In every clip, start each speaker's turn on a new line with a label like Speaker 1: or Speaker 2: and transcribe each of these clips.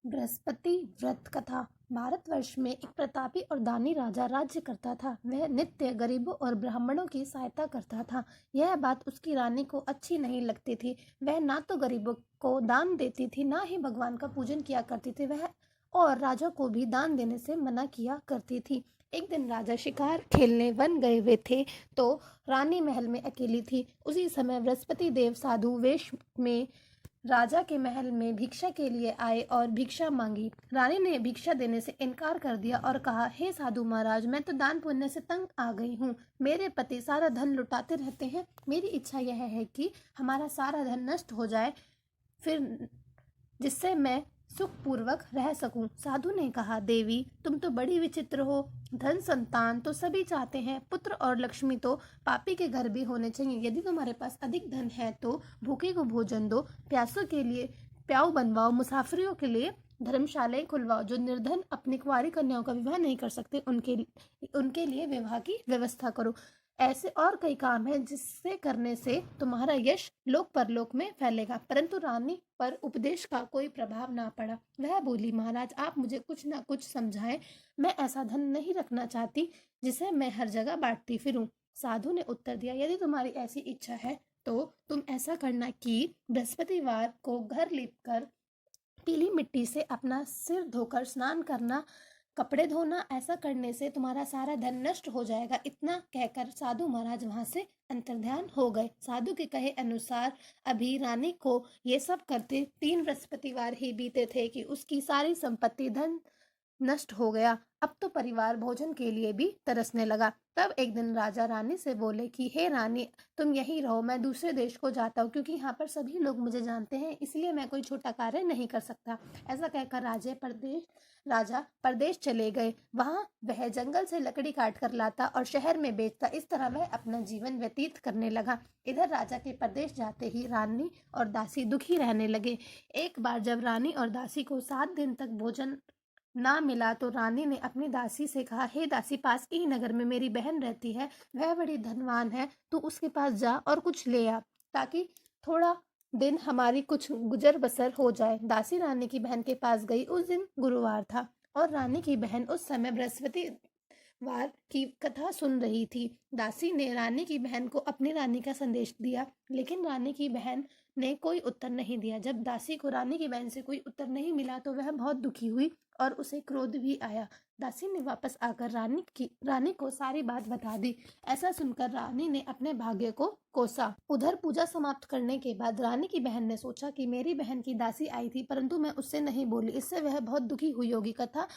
Speaker 1: बृहस्पति व्रत कथा। भारतवर्ष में एक प्रतापी और दानी राजा राज्य करता था। वह नित्य गरीबों और ब्राह्मणों की सहायता करता था। यह बात उसकी रानी को अच्छी नहीं लगती थी। वह ना तो गरीबों को दान देती थी, ना ही भगवान का पूजन किया करती थी। वह और राजा को भी दान देने से मना किया करती थी। एक दिन राजा शिकार खेलने वन गए हुए थे तो रानी महल में अकेली थी। उसी समय बृहस्पति देव साधु वेश में राजा के महल में भिक्षा के लिए आए और भिक्षा मांगी। रानी ने भिक्षा देने से इनकार कर दिया और कहा, हे साधु महाराज, मैं तो दान पुण्य से तंग आ गई हूँ। मेरे पति सारा धन लुटाते रहते हैं। मेरी इच्छा यह है कि हमारा सारा धन नष्ट हो जाए, फिर जिससे मैं सुखपूर्वक रह सकूं। साधु ने कहा, देवी, तुम तो बड़ी विचित्र हो। धन संतान तो सभी चाहते हैं, पुत्र और लक्ष्मी तो पापी के घर भी होने चाहिए। यदि तुम्हारे पास अधिक धन है तो भूखे को भोजन दो, प्यासों के लिए प्याऊ बनवाओ, मुसाफिरों के लिए धर्मशालाएं खुलवाओ। जो निर्धन अपनी कुंवारी कन्याओं का विवाह नहीं कर सकते, उनके लिए विवाह की व्यवस्था करो। ऐसे और कई काम हैं जिससे करने से तुम्हारा यश लोक परलोक में फैलेगा। परंतु रानी पर उपदेश का कोई प्रभाव ना पड़ा। वह बोली, महाराज, आप मुझे कुछ ना कुछ समझाएं। मैं ऐसा धन नहीं रखना चाहती जिसे मैं हर जगह बांटती फिरूं। साधु ने उत्तर दिया, यदि तुम्हारी ऐसी इच्छा है तो तुम ऐसा करना कि बृहस्पतिवार को घर लीपकर पीली मिट्टी से अपना सिर धोकर स्नान करना, कपड़े धोना। ऐसा करने से तुम्हारा सारा धन नष्ट हो जाएगा। इतना कहकर साधु महाराज वहां से अंतर्ध्यान हो गए। साधु के कहे अनुसार अभी रानी को ये सब करते 3 बृहस्पतिवार ही बीते थे कि उसकी सारी संपत्ति धन नष्ट हो गया। अब तो परिवार भोजन के लिए भी तरसने लगा। तब एक दिन राजा रानी से बोले कि हे रानी, तुम यहीं रहो, मैं दूसरे देश को जाता हूँ, क्योंकि यहाँ पर सभी लोग मुझे जानते हैं, इसलिए मैं कोई छोटा कार्य नहीं कर सकता। ऐसा कहकर राजा परदेश चले गए। वहां वह जंगल से लकड़ी काट कर लाता और शहर में बेचता। इस तरह वह अपना जीवन व्यतीत करने लगा। इधर राजा के परदेश जाते ही रानी और दासी दुखी रहने लगे। एक बार जब रानी और दासी को 7 दिन तक भोजन ना मिला तो रानी ने अपनी दासी से कहा, हे दासी, पास के ही नगर में मेरी बहन रहती है, वह बड़ी धनवान है, तू उसके पास जा और कुछ ले आ, ताकि थोड़ा दिन हमारी कुछ गुजर बसर हो जाए। दासी रानी की बहन के पास गई। उस दिन गुरुवार था और रानी की बहन उस समय बृहस्पतिवार की कथा सुन रही थी। दासी ने रानी की बहन को अपनी रानी का संदेश दिया, लेकिन रानी की बहन ने कोई उत्तर नहीं दिया। जब दासी को रानी की बहन से कोई उत्तर नहीं मिला तो वह बहुत दुखी हुई और उसे क्रोध भी आया। दासी ने वापस आकर रानी को सारी बात बता दी। ऐसा सुनकर रानी ने अपने भाग्य को कोसा। उधर पूजा समाप्त करने के बाद रानी की बहन ने सोचा कि मेरी बहन की दासी आई थी, परंतु मैं उससे नहीं बोली, इससे वह बहुत दुखी हुई होगी। कथा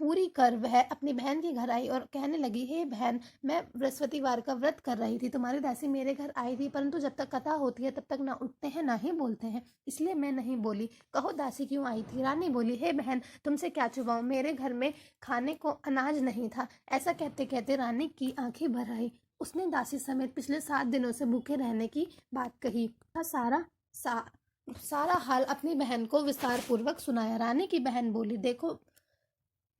Speaker 1: पूरी कर वह अपनी बहन के घर आई और कहने लगी, हे बहन, मैं बृहस्पतिवार का व्रत कर रही थी, तुम्हारी दासी मेरे घर आई थी, परंतु जब तक कथा होती है तब तक ना उठते हैं ना ही बोलते हैं, इसलिए मैं नहीं बोली। कहो दासी क्यों आई थी? रानी बोली, हे बहन, तुमसे क्या छुपाऊं, मेरे घर में खाने को अनाज नहीं था। ऐसा कहते कहते रानी की आंखें भर आई। उसने दासी समेत पिछले 7 दिनों से भूखे रहने की बात कही। सारा हाल अपनी बहन को विस्तार पूर्वक सुनाया। रानी की बहन बोली, देखो,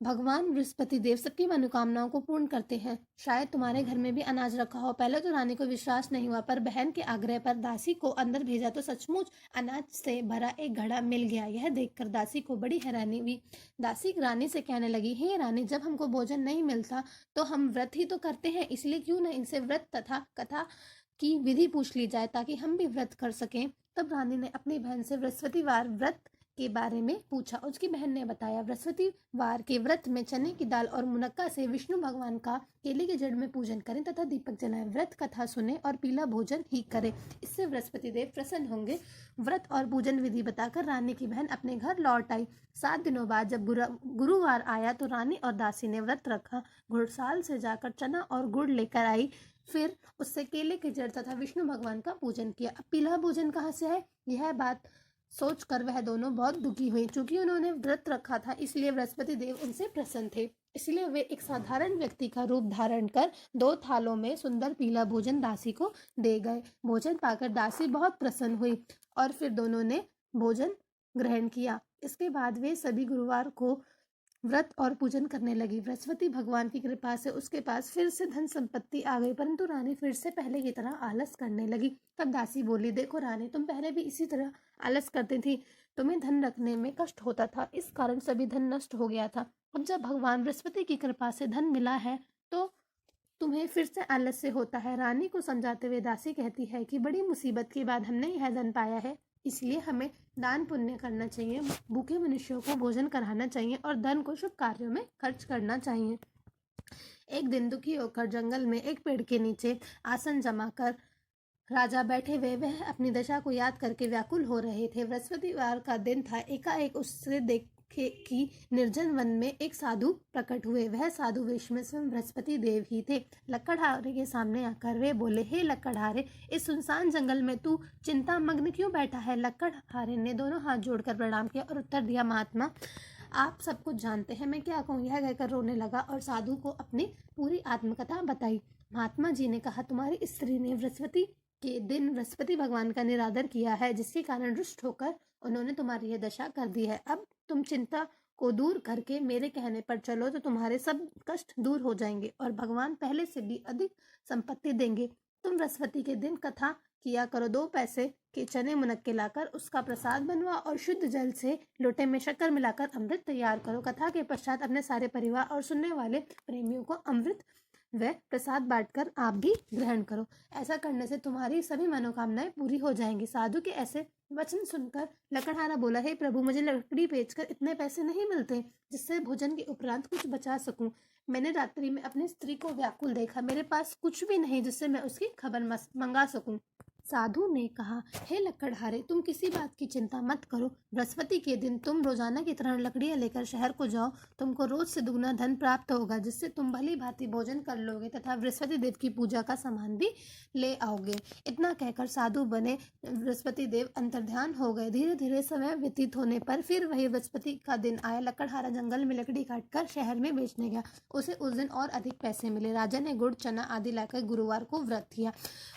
Speaker 1: भगवान बृहस्पति देव सबकी मनोकामनाओं को पूर्ण करते हैं। शायद तुम्हारे घर में भी अनाज रखा हो। पहले तो रानी को विश्वास नहीं हुआ, पर बहन के आग्रह पर दासी को अंदर भेजा तो सचमुच अनाज से भरा एक घड़ा मिल गया। यह देखकर दासी को बड़ी हैरानी हुई। दासी रानी से कहने लगी, हे रानी, जब हमको भोजन नहीं मिलता तो हम व्रत ही तो करते हैं, इसलिए क्यों न इनसे व्रत तथा कथा की विधि पूछ ली जाए, ताकि हम भी व्रत कर सकें। तब रानी ने अपनी बहन से बृहस्पतिवार व्रत के बारे में पूछा। उसकी बहन ने बताया, बृहस्पतिवार के व्रत में चने की दाल और मुनक्का से विष्णु भगवान का केले की जड़ में पूजन करें तथा दीपक जलाएं, व्रत कथा सुने और पीला भोजन ही करें, इससे बृहस्पति देव प्रसन्न होंगे। व्रत और पूजन विधि बताकर रानी की बहन अपने घर लौट आई। 7 दिनों बाद जब गुरुवार आया तो रानी और दासी ने व्रत रखा। घुड़साल से जाकर चना और गुड़ लेकर आई, फिर उससे केले की जड़ तथा विष्णु भगवान का पूजन किया। अब पीला भोजन कहाँ से है? यह बात सोचकर वह दोनों बहुत दुखी हुई। चूंकि उन्होंने व्रत रखा था, इसलिए बृहस्पति देव उनसे प्रसन्न थे। इसलिए वे एक साधारण व्यक्ति का रूप धारण कर 2 थालों में सुंदर पीला भोजन दासी को दे गए। भोजन पाकर दासी बहुत प्रसन्न हुई और फिर दोनों ने भोजन ग्रहण किया। इसके बाद वे सभी गुरुवार को व्रत और पूजन करने लगी। बृहस्पति भगवान की कृपा से उसके पास फिर से धन संपत्ति आ गई, परंतु रानी फिर से पहले की तरह आलस करने लगी। तब दासी बोली, देखो रानी, तुम पहले भी इसी तरह आलस करती थी, तुम्हें धन रखने में कष्ट होता था, इस कारण सभी धन नष्ट हो गया था। अब जब भगवान बृहस्पति की कृपा से धन मिला है तो तुम्हें फिर से आलस्य होता है। रानी को समझाते हुए दासी कहती है कि बड़ी मुसीबत के बाद हमने यह धन पाया है, इसलिए हमें दान पुण्य करना चाहिए, भूखे मनुष्यों को भोजन कराना चाहिए और धन को शुभ कार्यों में खर्च करना चाहिए। एक दिन दुखी होकर जंगल में एक पेड़ के नीचे आसन जमाकर राजा बैठे हुए वह अपनी दशा को याद करके व्याकुल हो रहे थे। बृहस्पतिवार का दिन था। एकाएक उससे देखे कि निर्जन वन में एक साधु प्रकट हुए। वह साधु वेश में स्वयं बृहस्पति देव ही थे। लक्कड़हारे के सामने आकर वे बोले, हे लक्कड़हारे, इस सुनसान जंगल में तू चिंता मग्न क्यों बैठा है? लक्कड़हारे ने दोनों हाथ जोड़कर प्रणाम किया और उत्तर दिया, महात्मा आप सब कुछ जानते हैं, मैं क्या कहूँ? यह कहकर रोने लगा और साधु को अपनी पूरी आत्मकथा बताई। महात्मा जी ने कहा, तुम्हारी स्त्री ने बृहस्पति के दिन बृहस्पति भगवान का निरादर किया है, जिसके कारण रुष्ट होकर उन्होंने तुम्हारी यह दशा कर दी है। अब तुम चिंता को दूर करके मेरे कहने पर चलो तो तुम्हारे सब कष्ट दूर हो जाएंगे और भगवान पहले से भी अधिक संपत्ति देंगे। तुम बृहस्पति के दिन कथा किया करो, 2 पैसे के चने मुनक्के लाकर उसका प्रसाद बनवा और शुद्ध जल से लोटे में शक्कर मिलाकर अमृत तैयार करो। कथा के पश्चात अपने सारे परिवार और सुनने वाले प्रेमियों को अमृत व प्रसाद बांटकर आप भी ग्रहण करो। ऐसा करने से तुम्हारी सभी मनोकामनाएं पूरी हो जाएंगी। साधु के ऐसे वचन सुनकर लकड़हारा बोला, हे प्रभु, मुझे लकड़ी बेचकर इतने पैसे नहीं मिलते जिससे भोजन के उपरांत कुछ बचा सकूं। मैंने रात्रि में अपनी स्त्री को व्याकुल देखा, मेरे पास कुछ भी नहीं जिससे मैं उसकी खबर मंगा सकूं। साधु ने कहा, हे लक्कड़हारे, तुम किसी बात की चिंता मत करो। बृहस्पति के दिन तुम रोजाना की तरह लकड़ियां लेकर शहर को जाओ। तुमको रोज से दुगना धन प्राप्त होगा, जिससे तुम भली भांति भोजन कर लोगे तथा बृहस्पति देव की पूजा का सामान भी ले आओगे। इतना कहकर साधु बने बृहस्पति देव अंतर्ध्यान हो गए। धीरे धीरे समय व्यतीत होने पर फिर वही बृहस्पति का दिन आया। लक्कड़हारा जंगल में लकड़ी काटकर शहर में बेचने गया। उसे उस दिन और अधिक पैसे मिले। राजा ने गुड़ चना आदि लाकर गुरुवार को व्रत किया।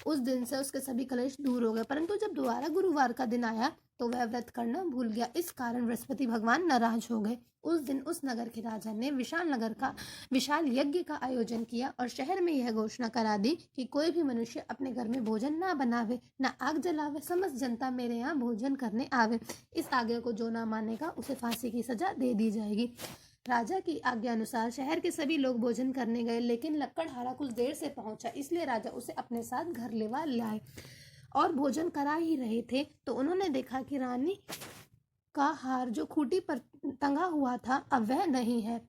Speaker 1: उस दिन से उसके सभी कलेश दूर हो गए, परंतु जब दोबारा गुरुवार का दिन आया तो वह व्रत करना भूल गया। इस कारण बृहस्पति भगवान नाराज हो गए। उस दिन उस नगर के राजा ने विशाल यज्ञ का आयोजन किया और शहर में यह घोषणा करा दी कि कोई भी मनुष्य अपने घर में भोजन ना बनावे, ना आग जलावे, समस्त जनता मेरे यहाँ भोजन करने आवे। इस आज्ञा को जो ना मानेगा उसे फांसी की सजा दे दी जाएगी। राजा की आज्ञा अनुसार शहर के सभी लोग भोजन करने गए, लेकिन लक्कड़हारा कुछ देर से पहुंचा, इसलिए राजा उसे अपने साथ घर लेवा लाए और भोजन करा ही रहे थे तो उन्होंने देखा कि रानी का हार जो खूंटी पर टंगा हुआ था अब वह नहीं है।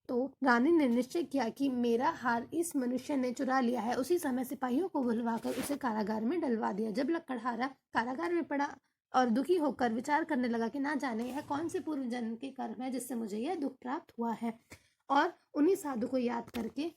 Speaker 1: तो रानी ने निश्चय किया कि मेरा हार इस मनुष्य ने चुरा लिया है। उसी समय सिपाहियों को बुलवाकर उसे कारागार में डलवा दिया। जब लक्कड़हारा कारागार में पड़ा और दुखी होकर विचार करने लगा कि ना जाने यह कौन से पूर्व जन्म के कर्म है जिससे मुझे यह दुख प्राप्त हुआ है, और उन्हीं साधु को याद करके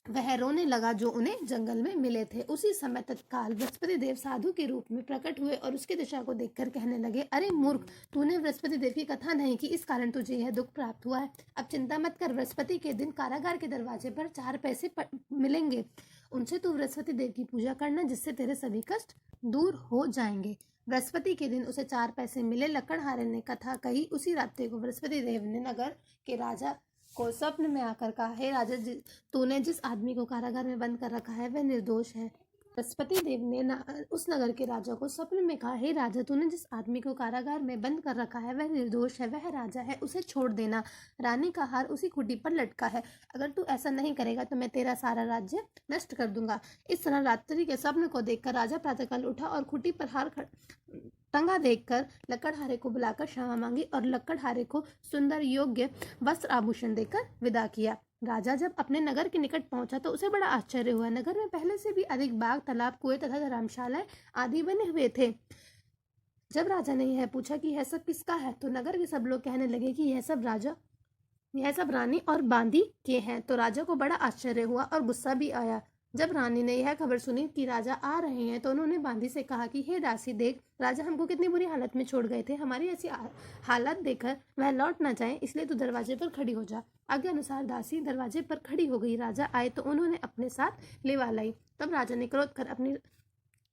Speaker 1: वह रोने लगा जो उन्हें जंगल में मिले थे। उसी समय तत्काल बृहस्पति देव साधु के रूप में प्रकट हुए और उसकी दशा को देखकर कहने लगे, अरे मूर्ख, तूने बृहस्पति देव की कथा नहीं की, इस कारण तुझे यह दुख प्राप्त हुआ है। अब चिंता मत कर, बृहस्पति के दिन कारागार के दरवाजे पर 4 पैसे मिलेंगे, उनसे तू बृहस्पति देव की पूजा करना, जिससे तेरे सभी कष्ट दूर हो जाएंगे। बृहस्पति के दिन उसे 4 पैसे मिले। लक्कड़हारे ने कथा कही। उसी रात्रि को बृहस्पति देव ने नगर के राजा को स्वप्न में आकर कहा, हे राजा, तूने जिस आदमी को कारागार में बंद कर रखा है वह निर्दोष है। बृहस्पति देव ने उस नगर के राजा को स्वप्न में कहा, हे राजा, तूने जिस आदमी को कारागार में बंद कर रखा है वह निर्दोष है, वह राजा है, उसे छोड़ देना। रानी का हार उसी खूंटी पर लटका है, अगर तू ऐसा नहीं करेगा तो मैं तेरा सारा राज्य नष्ट कर दूंगा। इस तरह रात्रि के स्वप्न को देखकर राजा प्रातःकाल उठा और खूंटी पर हार टंगा देखकर लक्कड़हारे को बुलाकर क्षमा मांगी और लक्कड़हारे को सुंदर योग्य वस्त्र आभूषण देकर विदा किया। राजा जब अपने नगर के निकट पहुंचा तो उसे बड़ा आश्चर्य हुआ। नगर में पहले से भी अधिक बाग, तालाब, कुएं तथा धर्मशालाएं आदि बने हुए थे। जब राजा ने यह पूछा कि यह सब किसका है तो नगर के सब लोग कहने लगे कि यह सब रानी और बांदी के हैं। तो राजा को बड़ा आश्चर्य हुआ और गुस्सा भी आया। जब रानी ने यह खबर सुनी कि राजा आ रहे हैं तो उन्होंने बांदी से कहा कि हे दासी, देख, राजा हमको कितनी बुरी हालत में छोड़ गए थे, हमारी ऐसी हालत देखकर वह लौट ना जाए, इसलिए तू दरवाजे पर खड़ी हो जा। आज्ञा अनुसार दासी दरवाजे पर खड़ी हो गई। राजा आए तो उन्होंने अपने साथ लेवा लाई। तब राजा ने क्रोध कर अपनी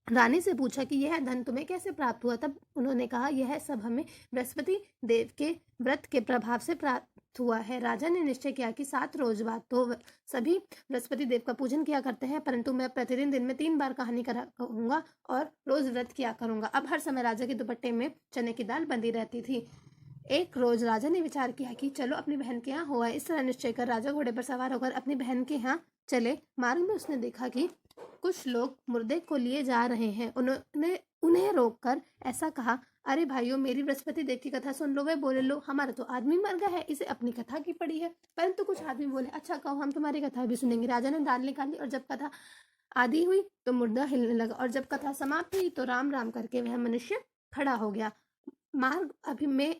Speaker 1: रानी से पूछा कि यह धन तुम्हें कैसे प्राप्त हुआ। तब उन्होंने कहा, यह सब हमें बृहस्पति देव के व्रत के प्रभाव से प्राप्त हुआ है। राजा ने निश्चय किया कि 7 रोज बाद तो सभी बृहस्पति देव का पूजन किया करते हैं, परंतु मैं प्रतिदिन दिन में 3 बार कहानी कहूंगा और रोज व्रत किया करूंगा। अब हर समय राजा के दुपट्टे में चने की दाल बंधी रहती थी। एक रोज राजा ने विचार किया कि चलो अपनी बहन के यहाँ हुआ है। इस तरह निश्चय कर राजा घोड़े पर सवार होकर अपनी बहन के यहाँ चले। मार्ग में उसने देखा कि कुछ लोग मुर्दे को लिए जा रहे हैं। उन्होंने उन्हें रोककर ऐसा कहा, अरे भाइयों, मेरी बृहस्पति देव की कथा सुन लो। वे बोले, लो, हमारा तो आदमी मर गया है, इसे अपनी कथा की पड़ी है। परंतु कुछ आदमी बोले, अच्छा कहो, हम तुम्हारी कथा भी सुनेंगे। राजा ने दाल निकाली और जब कथा आदि हुई तो मुर्दा हिलने लगा और जब कथा समाप्त हुई तो राम राम करके वह मनुष्य खड़ा हो गया। मार्ग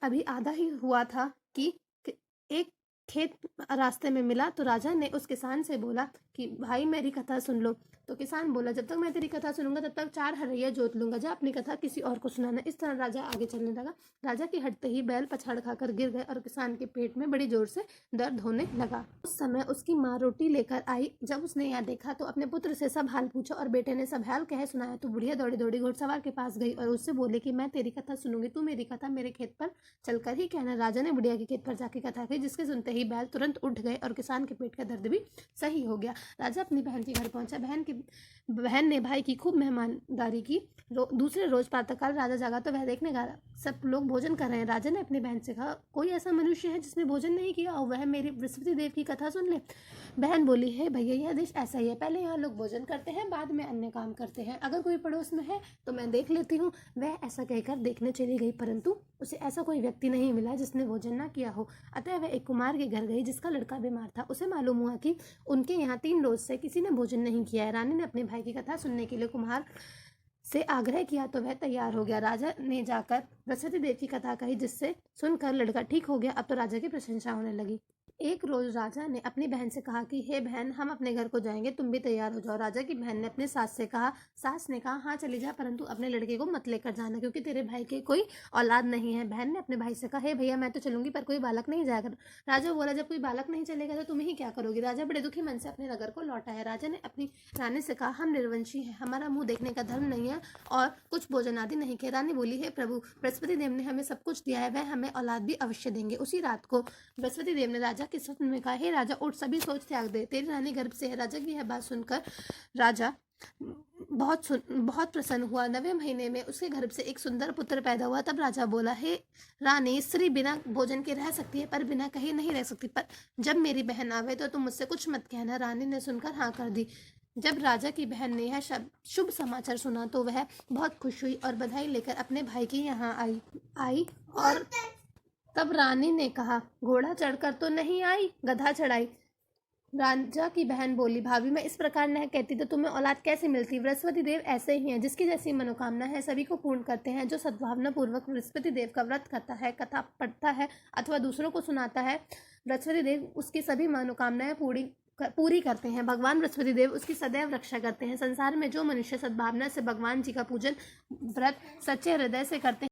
Speaker 1: अभी आधा ही हुआ था कि एक खेत रास्ते में मिला तो राजा ने उस किसान से बोला कि भाई मेरी कथा सुन लो। तो किसान बोला, जब तक मैं तेरी कथा सुनूंगा तब तक 4 हरैया जोत लूंगा, जा अपनी कथा किसी और को सुनाना। इस तरह राजा आगे चलने लगा। राजा के हटते ही बैल पछाड़ खाकर गिर गए और किसान के पेट में बड़ी जोर से दर्द होने लगा। उस समय उसकी माँ रोटी लेकर आई। जब उसने यह देखा तो अपने पुत्र से सब हाल पूछा और बेटे ने सब हाल कह सुनाया। तो बुढ़िया दौड़ी दौड़ी घुड़सवार के पास गई और उससे बोले कि मैं तेरी कथा सुनूंगी, तू मेरी कथा मेरे खेत पर चलकर ही कहना। राजा ने बुढ़िया के खेत पर जाके कथा कही, जिसके सुनते ही बैल तुरंत उठ गए और किसान के पेट का दर्द भी सही हो गया। राजा अपनी बहन के घर पहुंचा। बहन ने भाई की खूब मेहमानदारी की। दूसरे रोज प्रातःकाल राजा जागा तो वह देखने का सब लोग भोजन कर रहे हैं। राजा ने अपनी बहन से कहा, कोई ऐसा मनुष्य है जिसने भोजन नहीं किया और वह मेरी बृहस्पति देव की कथा सुन ले। बहन बोली, है भैया, यह देश ऐसा ही है, पहले यहाँ लोग भोजन करते हैं, बाद में अन्य काम करते हैं। अगर कोई पड़ोस में है तो मैं देख लेती हूँ। वह ऐसा कहकर देखने चली गई, परंतु उसे ऐसा कोई व्यक्ति नहीं मिला जिसने भोजन ना किया हो। अतः वह एक कुमार के घर गई जिसका लड़का बीमार था। उसे मालूम हुआ कि उनके यहाँ 3 रोज से किसी ने भोजन नहीं किया है। रानी ने अपने भाई की कथा सुनने के लिए कुम्हार से आग्रह किया तो वह तैयार हो गया। राजा ने जाकर बृहस्पति देव की कथा कही, जिससे सुनकर लड़का ठीक हो गया। अब तो राजा की प्रशंसा होने लगी। एक रोज राजा ने अपनी बहन से कहा कि हे बहन, हम अपने घर को जाएंगे, तुम भी तैयार हो जाओ। राजा की बहन ने अपनी सास से कहा। सास ने कहा, हाँ चली जा, परंतु अपने लड़के को मत लेकर जाना, क्योंकि तेरे भाई के कोई औलाद नहीं है। बहन ने अपने भाई से कहा, हे भैया, मैं तो चलूंगी, पर कोई बालक नहीं जाएगा। राजा बोला, जब कोई बालक नहीं चलेगा तो तुम ही क्या करोगी। राजा बड़े दुखी मन से अपने नगर को लौटा है। राजा ने अपनी रानी से कहा, हम निर्वंशी हैं, हमारा मुंह देखने का धर्म नहीं है और कुछ भोजन आदि नहीं किया। रानी बोली, हे प्रभु, बृहस्पति देव ने हमें सब कुछ दिया है, वह हमें औलाद भी अवश्य देंगे। उसी रात को बृहस्पति देव ने राजा के स्वप्न में कहा, हे राजा, उठ, सभी सोच त्याग दे, तेरी रानी गर्भ से है। राजा की यह बात सुनकर राजा बहुत प्रसन्न हुआ। 9वें महीने में उसके गर्भ से एक सुंदर पुत्र पैदा हुआ। तब राजा बोला, हे रानी, स्त्री बिना भोजन के रह सकती है पर बिना कहीं नहीं रह सकती, पर जब मेरी बहन आवे तो तुम मुझसे कुछ मत कहना। रानी ने सुनकर हाँ कर दी। जब राजा की बहन ने यह शुभ समाचार सुना तो वह बहुत खुश हुई और बधाई लेकर अपने भाई के यहाँ आई और तब रानी ने कहा, घोड़ा चढ़कर तो नहीं आई, गधा चढ़ाई। राजा की बहन बोली, भाभी, मैं इस प्रकार न कहती तो तुम्हें औलाद कैसे मिलती। बृहस्पति देव ऐसे ही हैं, जिसकी जैसी मनोकामना है सभी को पूर्ण करते हैं। जो सद्भावना पूर्वक बृहस्पति देव का व्रत करता है, कथा पढ़ता है अथवा दूसरों को सुनाता है, बृहस्पति देव उसकी सभी मनोकामनाएं पूरी करते हैं। भगवान बृहस्पति देव उसकी सदैव रक्षा करते हैं। संसार में जो मनुष्य सद्भावना से भगवान जी का पूजन व्रत सच्चे हृदय से करते